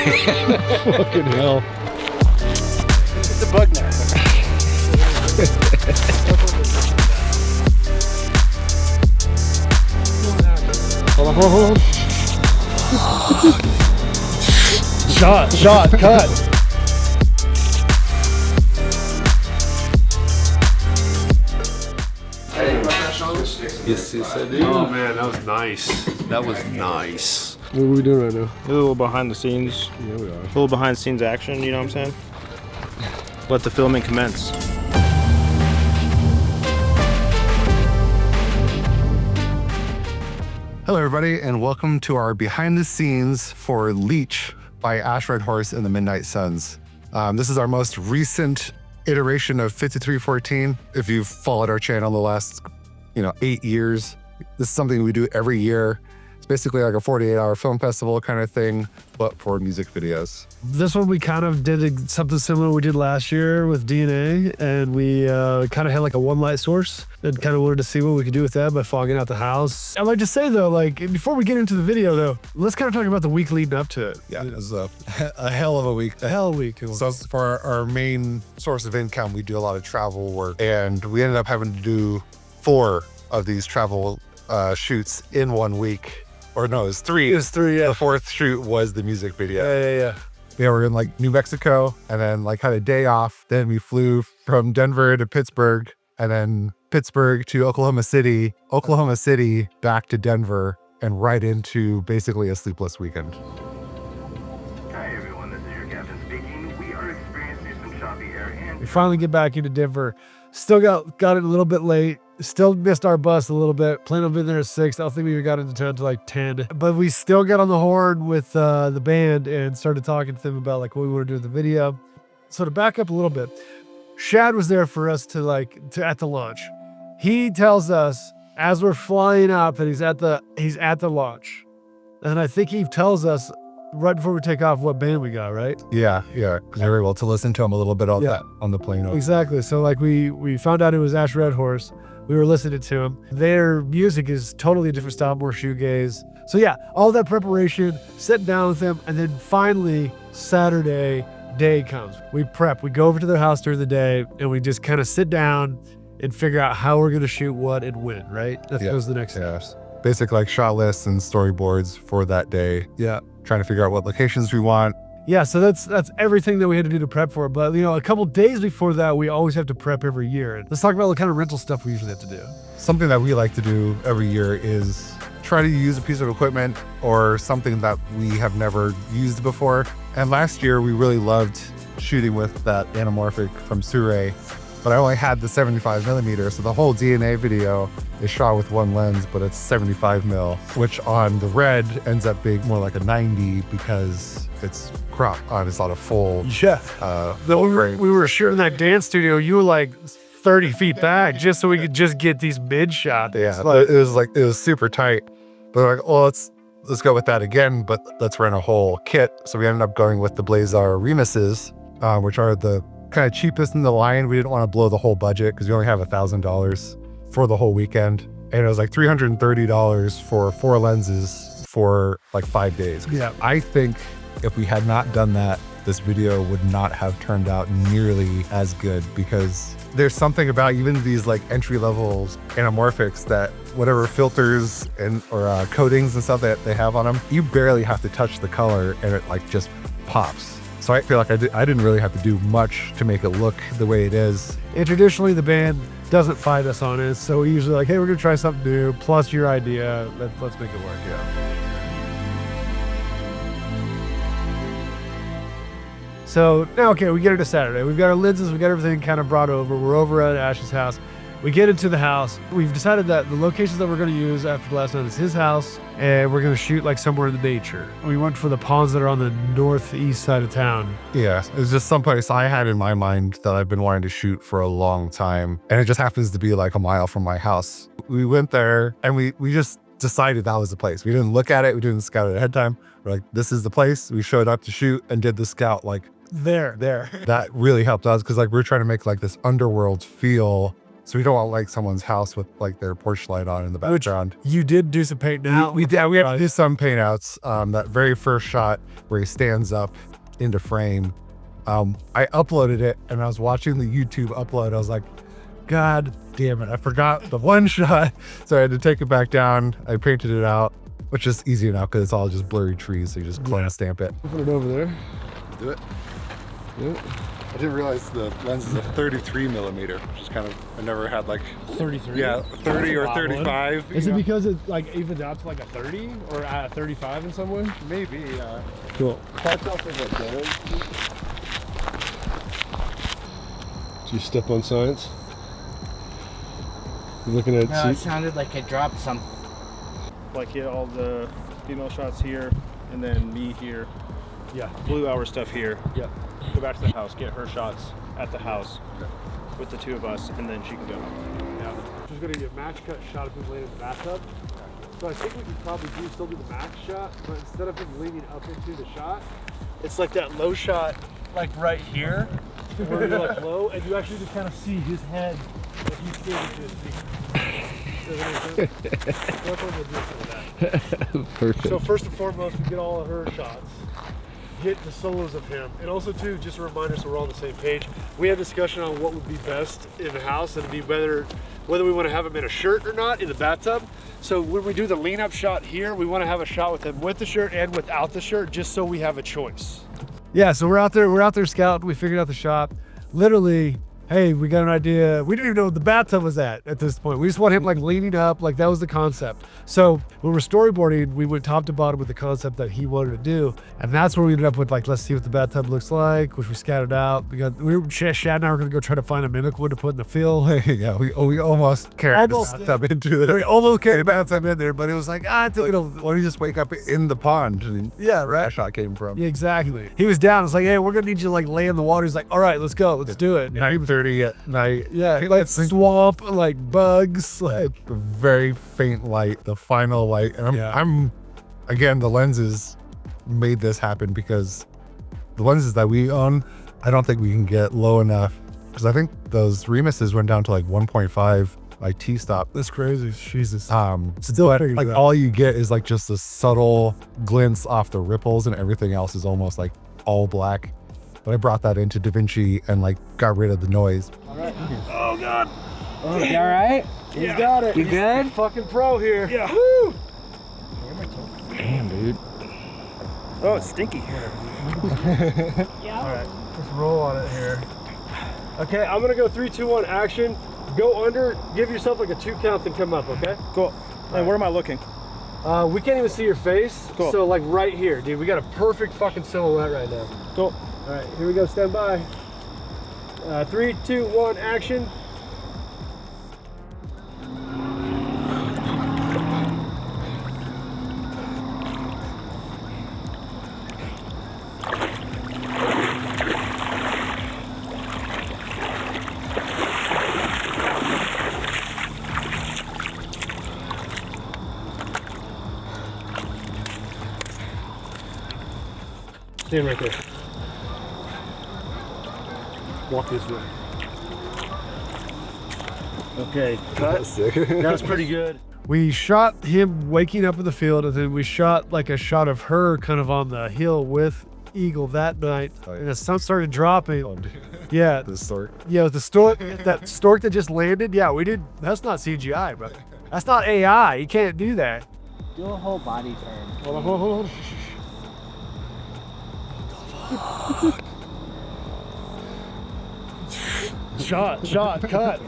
Fucking hell. It's a bug net. Hold on, hold on. Shot, cut. Yes, I do. Oh man, that was nice. That was nice. What are we doing right now? A little behind the scenes. Yeah, we are. A little behind the scenes action, you know what I'm saying? Let the filming commence. Hello, everybody, and welcome to our behind the scenes for LEECH by Ash Redhorse and the Midnight Suns. This is our most recent iteration of 5314. If you've followed our channel the last, 8 years, this is something we do every year. It's basically like a 48-hour film festival kind of thing, but for music videos. This one we kind of did something similar we did last year with DNA, and we kind of had like a one light source and kind of wanted to see what we could do with that by fogging out the house. I'd like to say though, like before we get into the video though, let's kind of talk about the week leading up to it. Yeah, it was a hell of a week. A hell of a week. So for our main source of income, we do a lot of travel work, and we ended up having to do 4 of these travel shoots in 1 week. Or no, it was 3. It was 3, yeah. The 4th shoot was the music video. Yeah. Yeah, we're in like New Mexico, and then like had a day off. Then we flew from Denver to Pittsburgh, and then Pittsburgh to Oklahoma City back to Denver, and right into basically a sleepless weekend. Hi everyone, this is your captain speaking. We are experiencing some choppy air and We finally get back into Denver. Still got it a little bit late. Still missed our bus a little bit. Planned on being there at 6. I don't think we even got into town till like 10. But we still got on the horn with the band and started talking to them about like what we want to do with the video. So to back up a little bit, Shad was there for us at the launch. He tells us as we're flying out that he's at the launch. And I think he tells us right before we take off what band we got, right? Yeah, very well, to listen to him a little bit on the plane. Exactly. So like we found out it was Ash Redhorse. We were listening to him. Their music is totally a different style, more shoegaze. So yeah, all that preparation, sitting down with them, and then finally Saturday day comes. We prep. We go over to their house during the day, and we just kind of sit down and figure out how we're gonna shoot what and when. Right? That goes the next steps. Basic like shot lists and storyboards for that day. Yeah, trying to figure out what locations we want. Yeah, so that's everything that we had to do to prep for it. But a couple days before that, we always have to prep every year. Let's talk about what kind of rental stuff we usually have to do. Something that we like to do every year is try to use a piece of equipment or something that we have never used before. And last year, we really loved shooting with that anamorphic from Sure, but I only had the 75mm, so the whole DNA video is shot with one lens, but it's 75mm, which on the red ends up being more like a 90 because it's cropped on. It's not a full. Yeah. We were shooting that dance studio. You were like 30 feet back just so we could just get these mid shots. Yeah, it was super tight. But we're like, well, let's go with that again, but let's rent a whole kit. So we ended up going with the Blazar Remuses, which are the kind of cheapest in the line. We didn't want to blow the whole budget because we only have $1,000 for the whole weekend. And it was like $330 for 4 lenses for like 5 days. Yeah. I think if we had not done that, this video would not have turned out nearly as good, because there's something about even these like entry-level anamorphics that whatever filters or coatings and stuff that they have on them, you barely have to touch the color and it like just pops. So I feel like I didn't really have to do much to make it look the way it is. And traditionally the band doesn't fight us on it, so we usually like, hey, we're gonna try something new, plus your idea, let's make it work. So now, okay, we get into Saturday. We've got our lenses, we got everything kind of brought over. We're over at Ash's house. We get into the house. We've decided that the locations that we're gonna use after the last night is his house, and we're gonna shoot like somewhere in the nature. We went for the ponds that are on the northeast side of town. Yeah, it was just someplace I had in my mind that I've been wanting to shoot for a long time. And it just happens to be like a mile from my house. We went there and we just decided that was the place. We didn't look at it, we didn't scout it ahead of time. We're like, this is the place. We showed up to shoot and did the scout like There. that really helped us because like we're trying to make like this underworld feel So we don't want like someone's house with like their porch light on in the background. You did do some paint now. We did. We have to do some paint outs. That very first shot where he stands up into frame. I uploaded it and I was watching the YouTube upload. I was like, God damn it, I forgot the one shot. So I had to take it back down. I painted it out, which is easy now because it's all just blurry trees. So you just clone stamp it. Put it over there. Do it. I didn't realize the lens is a 33 millimeter, which is kind of, I never had like 33. Yeah, 30 or 35. Is it because it like evens out to like a 30 or a 35 in some way? Maybe, Cool. parts off of a gold. Do you step on science? You're looking at No, it sounded like it dropped something. Like hit all the female shots here, and then me here. Yeah. Blue hour stuff here. Yeah. Go back to the house, get her shots at the house with the two of us, and then she can go. Yeah. Just gonna get a match cut shot of him laying in the bathtub. So I think we could probably still do the match shot, but instead of him leaning up into the shot, it's like that low shot, like right here, where you're like low, and you actually just kind of see his head if he's standing to his feet. Perfect. So first and foremost, we get all of her shots. Get the solos of him, and also too, just a reminder so we're all on the same page. We had a discussion on what would be best in the house, and it'd be whether we want to have him in a shirt or not in the bathtub. So when we do the lean up shot here, we want to have a shot with him with the shirt and without the shirt, just so we have a choice. Yeah, so we're out there scouting. We figured out the shot. Literally, hey, we got an idea. We didn't even know what the bathtub was at this point. We just want him like leaning up, like that was the concept. So when we're storyboarding, we went top to bottom with the concept that he wanted to do. And that's where we ended up with like, let's see what the bathtub looks like, which we scattered out. Shad and I were gonna go try to find a mimic one to put in the fill. Yeah, we almost carried the bathtub into it. We almost carried the bathtub in there, but it was like, Why don't you just wake up in the pond? And yeah, right. That shot came from. Yeah, exactly. He was down. It's like, hey, we're gonna need you to like lay in the water. He's like, all right, let's go, let's do it. 9:30 at night. Yeah, like swamp, like bugs, like a very faint light, the final light. And I'm again, the lenses made this happen because the lenses that we own, I don't think we can get low enough, because I think those remises went down to like 1.5 like T-stop. That's crazy. Jesus. Still, like all you get is like just a subtle glints off the ripples, and everything else is almost like all black. But I brought that into DaVinci and like got rid of the noise. All right. Oh God. Oh, you all right? You got it. You good? Fucking pro here. Yeah. Woo! Damn, dude. Oh, it's stinky. All right, let's roll on it here. Okay, I'm gonna go 3, 2, 1, action. Go under, give yourself like a 2 count, then come up, okay? Cool. And where am I looking? We can't even see your face. Cool. So like right here, dude, we got a perfect fucking silhouette right now. Cool. All right, here we go, stand by. 3, 2, 1, action. Stand right there. Walk this way. Okay, cut. That was pretty good. We shot him waking up in the field, and then we shot like a shot of her kind of on the hill with Eagle that night. And the sun started dropping. Yeah. The stork. Yeah, the stork, that stork that just landed. Yeah, we did. That's not CGI, but that's not AI. You can't do that. Do a whole body turn. Hold on, hold on, hold on. Shot, cut.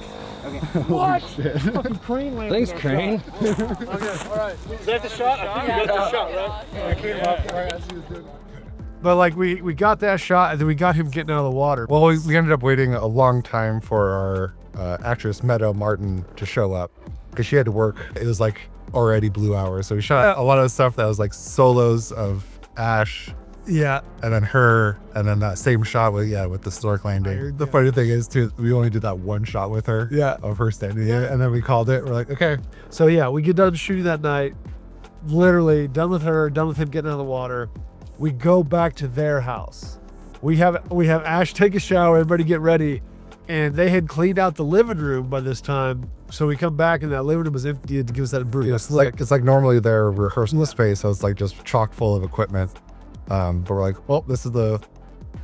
Okay. What? Fucking crane landed. Thanks, Crane. Okay, all right. Is that the shot? I think we got the shot, right? I came up right as he was doing it. But like we got that shot, and then we got him getting out of the water. Well, we ended up waiting a long time for our actress Meadow Martin to show up, because she had to work. It was like already blue hours, so we shot a lot of stuff that was like solos of Ash. Yeah. And then her, and then that same shot with the stork landing. The funny thing is too, we only did that one shot with her. Yeah. Of her standing there, and then we called it. We're like, okay. So yeah, we get done shooting that night. Literally done with her, done with him getting out of the water. We go back to their house. We have Ash take a shower, everybody get ready. and they had cleaned out the living room by this time. So we come back and that living room was empty to give us that brutal It's like normally their rehearsal space, so it's like just chock full of equipment. But we're like, well, this is the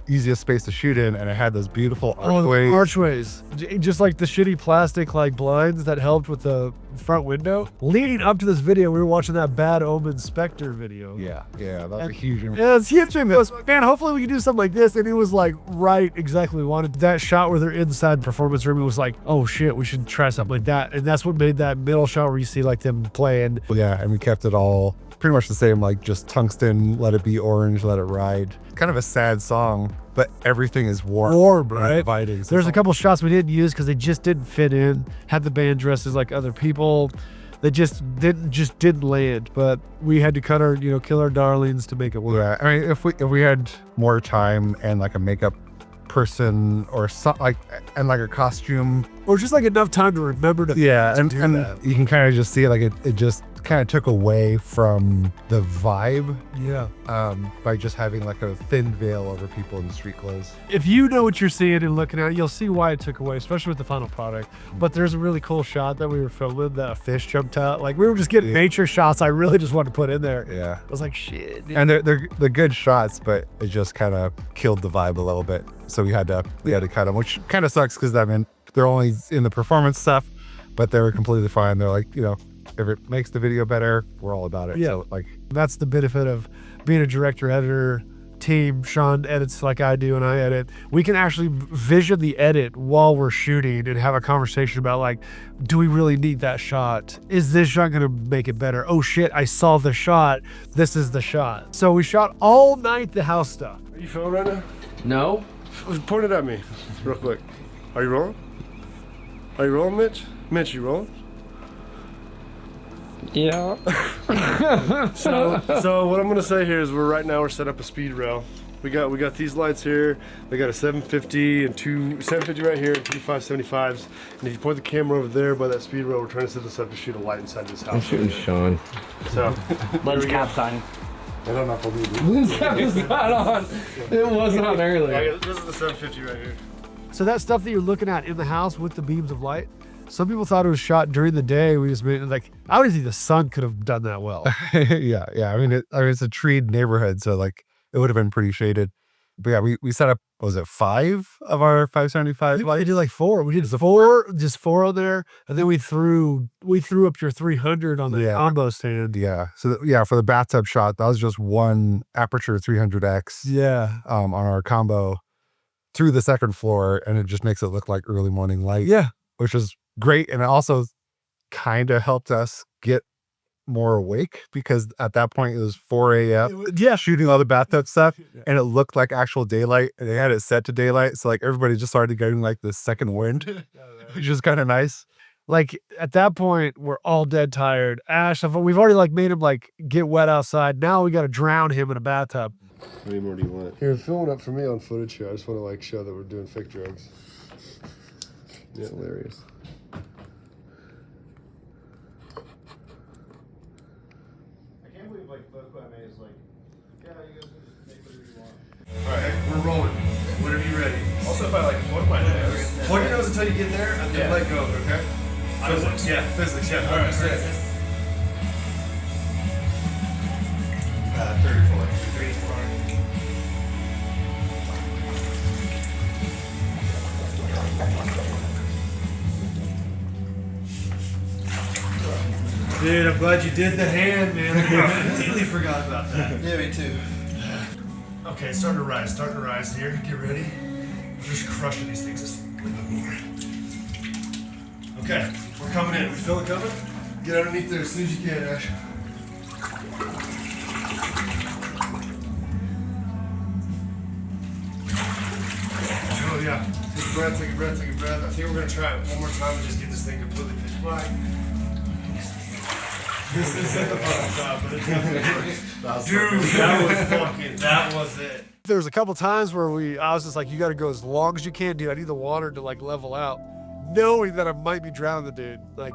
easiest space to shoot in, and it had those beautiful archways. Archways, just like the shitty plastic like blinds that helped with the front window. Leading up to this video, we were watching that Bad Omen Spectre video. Yeah, that's a huge. Yeah, it's huge. It was, man, hopefully we can do something like this. And it was like right exactly what we wanted. That shot where they're inside the performance room, it was like, oh shit, we should try something like that. And that's what made that middle shot where you see like them playing. Yeah, and we kept it all pretty much the same, like just tungsten, let it be orange, let it ride. Kind of a sad song, but everything is warm, right? Inviting. So There's a couple shots we didn't use because they just didn't fit in. Had the band dressed as like other people. They just didn't land. But we had to cut our, kill our darlings to make it work. Yeah, I mean, if we had more time and like a makeup person or something like, and like a costume, Or just like enough time to remember to and do that. you can kind of just see it, like it just kind of took away from the vibe Yeah. by just having like a thin veil over people in street clothes. If you know what you're seeing and looking at it, you'll see why it took away, especially with the final product. But there's a really cool shot that we were filming that a fish jumped out. Like we were just getting nature shots I really just wanted to put in there. Yeah. I was like, shit. Dude. And they're good shots, but it just kind of killed the vibe a little bit. So we had to cut them, which kind of sucks because I mean they're only in the performance stuff, but they were completely fine. They're like, if it makes the video better, we're all about it. Yeah. So, like, that's the benefit of being a director, editor, team. Sean edits like I do and I edit. We can actually vision the edit while we're shooting and have a conversation about like, do we really need that shot? Is this shot gonna make it better? Oh shit, I saw the shot. This is the shot. So we shot all night the house stuff. Are you filming right now? No. Point it at me, real quick. Are you rolling? Are you rolling, Mitch? Mitch, you rolling? Yeah. So what I'm gonna say here is we're set up a speed rail. We got these lights here. They got a 750 and 750 right here and two 575s. And if you point the camera over there by that speed rail, we're trying to set this up to shoot a light inside this house. I'm shooting Sean. So Let's cap's on. I don't know if I'll do this. Cap is not on. It was on earlier. This is the 750 right here. So that stuff that you're looking at in the house with the beams of light, some people thought it was shot during the day. We just made it like, I don't think the sun could have done that well. yeah. I mean, it's a treed neighborhood, so like it would have been pretty shaded. But yeah, we set up, what was it, 5 of our 575? I did like 4. We did 4, just 4 on there, and then we threw up your 300 on the combo stand. Yeah. So for the bathtub shot, that was just one aperture 300X. Yeah. On our combo through the second floor, and it just makes it look like early morning light. Yeah. Which is great, and it also kind of helped us get more awake because at that point it was 4 a.m. Shooting all the bathtub stuff, and it looked like actual daylight, and they had it set to daylight, so like everybody just started getting like the second wind, which is kind of nice. Like at that point, we're all dead tired. Ash, we've already like made him like get wet outside. Now we got to drown him in a bathtub. How many more do you want? Here, film it up for me on footage here. I just want to like show that we're doing fake drugs. Yeah, hilarious. I can't believe like Bookman is like, yeah, you guys can just make whatever you want. Alright, we're rolling. Whenever you're ready. Also, if I like plug my nose. Plug your nose until you get there and then let go, okay? Physics. Yeah, physics, yeah. Alright, set. 34. 34. Dude, I'm glad you did the hand, man. I completely forgot about that. Yeah, me too. Okay, it's starting to rise here. Get ready. We're just crushing these things just a little bit more. Okay, we're coming in. We feel it coming? Get underneath there as soon as you can, Ash. Oh yeah. Take a breath, take a breath, take a breath. I think we're gonna try it one more time and just get this thing completely pitch black. This isn't the fucking job, but it definitely works. Dude, that was it. There was a couple times where I was just like, you got to go as long as you can, dude. I need the water to like level out, knowing that I might be drowning the dude. Like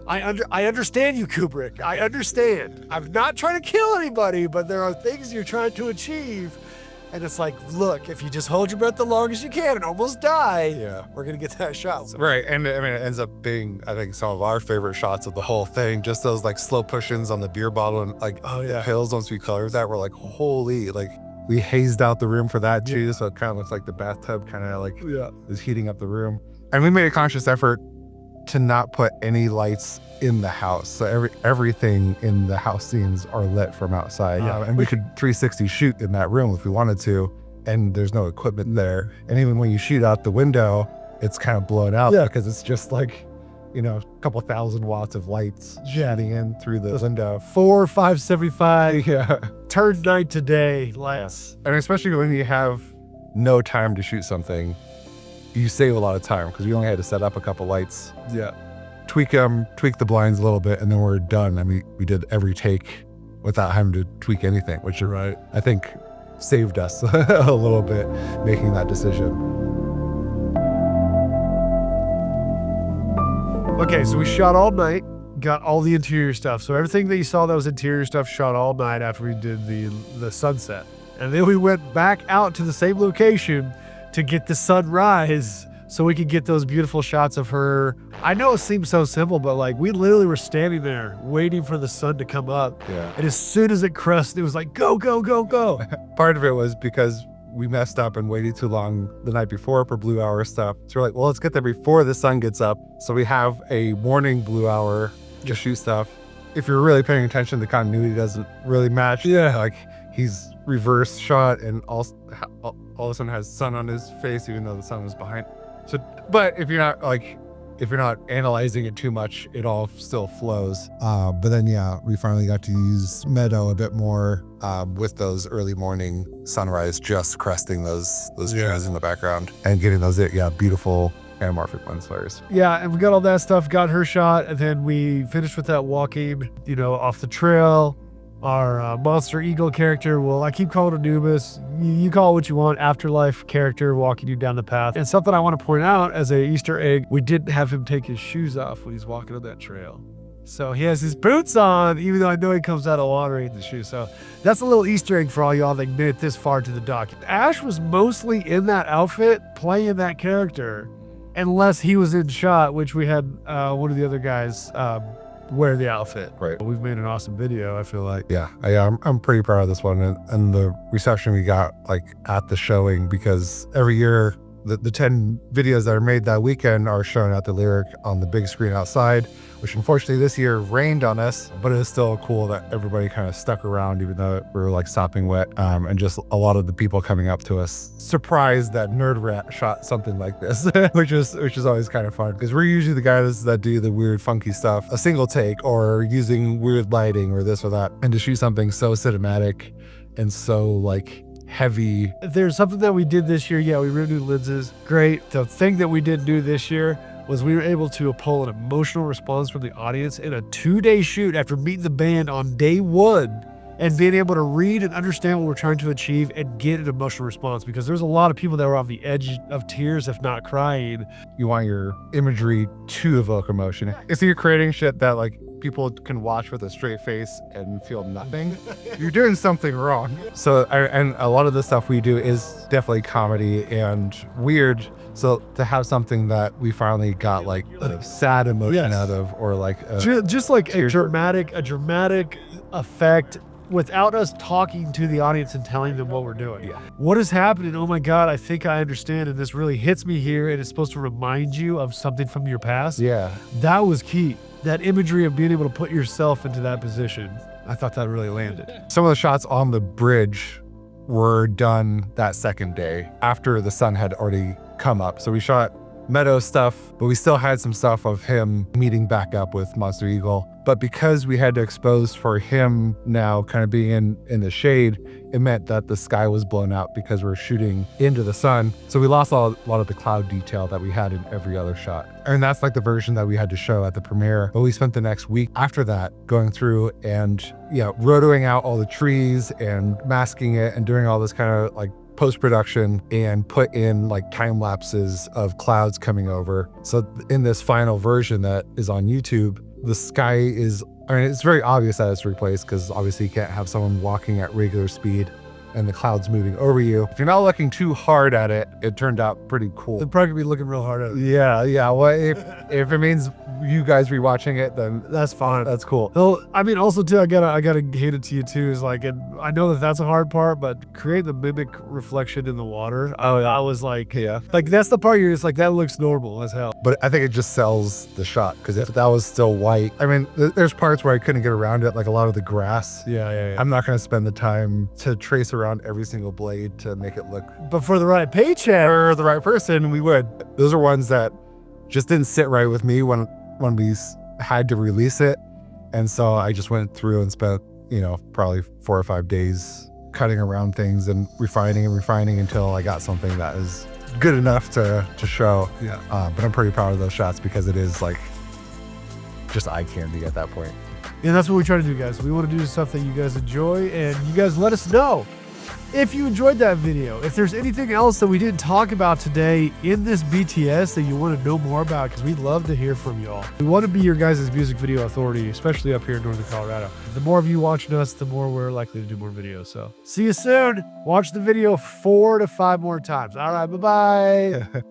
I understand you, Kubrick. I understand. I'm not trying to kill anybody, but there are things you're trying to achieve, And it's like, look, if you just hold your breath the longest you can and almost die, we're going to get that shot. So. Right, and I mean, it ends up being, I think, some of our favorite shots of the whole thing. Just those like slow push-ins on the beer bottle and like, the pills, once we colored that, we're like, holy, like we hazed out the room for that too. So it kind of looks like the bathtub kind of like is heating up the room. And we made a conscious effort to not put any lights in the house. So everything in the house scenes are lit from outside. And we could 360 shoot in that room if we wanted to, and there's no equipment there. And even when you shoot out the window, it's kind of blown out because it's just like, you know, a couple 1,000 watts of lights shining in through the window. 4, 575. Turned night to day lights. And especially when you have no time to shoot something, you save a lot of time because we only had to set up a couple lights. Tweak the blinds a little bit, and then we're done. I mean, we did every take without having to tweak anything, which I think saved us a little bit making that decision. Okay, so we shot all night, got all the interior stuff. So everything that you saw that was interior stuff shot all night after we did the sunset. And then we went back out to the same location to get the sunrise so we could get those beautiful shots of her. I know it seems so simple, but like we literally were standing there waiting for the sun to come up. And as soon as it crested, it was like, go, go, go, go. Part of it was because we messed up and waited too long the night before for blue hour stuff. So we're like, well, let's get there before the sun gets up. So we have a morning blue hour to shoot stuff. If you're really paying attention, the continuity doesn't really match. Like he's reverse shot and all of a sudden has sun on his face, even though the sun was behind. So, but if you're not analyzing it too much, it all still flows. But then, we finally got to use Meadow a bit more with those early morning sunrise, just cresting those trees in the background and getting those, beautiful anamorphic lens flares. And we got all that stuff, got her shot, and then we finished with that walking, off the trail. Our Monster Eagle character, well, I keep calling it Anubis. You call it what you want, afterlife character walking you down the path. And something I want to point out as a Easter egg, we didn't have him take his shoes off when he's walking on that trail. So he has his boots on, even though I know he comes out of water in the shoes. So that's a little Easter egg for all y'all that made it this far to the dock. Ash was mostly in that outfit, playing that character, unless he was in shot, which we had one of the other guys wear the outfit. We've made an awesome video, I feel like. I'm pretty proud of this one and the reception we got like at the showing, because every year the 10 videos that are made that weekend are shown at the Lyric on the big screen outside, which unfortunately this year rained on us, but it was still cool that everybody kind of stuck around even though we were like sopping wet, and just a lot of the people coming up to us surprised that Nerd Rat shot something like this, which is always kind of fun because we're usually the guys that do the weird funky stuff, a single take or using weird lighting or this or that, and to shoot something so cinematic and so like heavy. There's something that we did this year. We ripped new lenses. Great. The thing that we didn't do this year was we were able to pull an emotional response from the audience in a 2-day shoot after meeting the band on day 1 and being able to read and understand what we're trying to achieve and get an emotional response, because there's a lot of people that were on the edge of tears, if not crying. You want your imagery to evoke emotion. If you're creating shit that like people can watch with a straight face and feel nothing, you're doing something wrong. So, and a lot of the stuff we do is definitely comedy and weird. So to have something that we finally got like a sad emotion out of, or like just like a dramatic effect without us talking to the audience and telling them what we're doing. What is happening? Oh my God, I think I understand. And this really hits me here. And it's supposed to remind you of something from your past. That was key. That imagery of being able to put yourself into that position. I thought that really landed. Some of the shots on the bridge were done that second day after the sun had already come up. So we shot Meadow stuff, but we still had some stuff of him meeting back up with Monster Eagle. But because we had to expose for him now kind of being in the shade, it meant that the sky was blown out because we're shooting into the sun. So we lost a lot of the cloud detail that we had in every other shot. And that's like the version that we had to show at the premiere. But we spent the next week after that going through and rotoing out all the trees and masking it and doing all this kind of like post-production and put in like time lapses of clouds coming over. So in this final version that is on YouTube, the sky is, I mean, it's very obvious that it's replaced because obviously you can't have someone walking at regular speed and the clouds moving over you. If you're not looking too hard at it, it turned out pretty cool. They're probably gonna be looking real hard at it. Yeah. Well, if it means you guys rewatching it, then That's fine. that's cool. Well, I mean, also too, I gotta hand it to you too. Is like, and I know that that's a hard part, but create the mimic reflection in the water. I was like, like that's the part you're just like, that looks normal as hell. But I think it just sells the shot, because if that was still white, I mean, there's parts where I couldn't get around it, like a lot of the grass. Yeah. I'm not going to spend the time to trace around every single blade to make it look But for the right paycheck, for the right person, we would. Those are ones that just didn't sit right with me when we had to release it. And so I just went through and spent, probably 4 or 5 days cutting around things and refining until I got something that is good enough to show. Yeah. But I'm pretty proud of those shots, because it is like just eye candy at that point. and that's what we try to do, guys. We want to do stuff that you guys enjoy, and you guys let us know if you enjoyed that video. If there's anything else that we didn't talk about today in this BTS that you want to know more about, because we'd love to hear from y'all. We want to be your guys' music video authority, especially up here in Northern Colorado. The more of you watching us, the more we're likely to do more videos. So see you soon. Watch the video 4 to 5 more times. All right, bye-bye.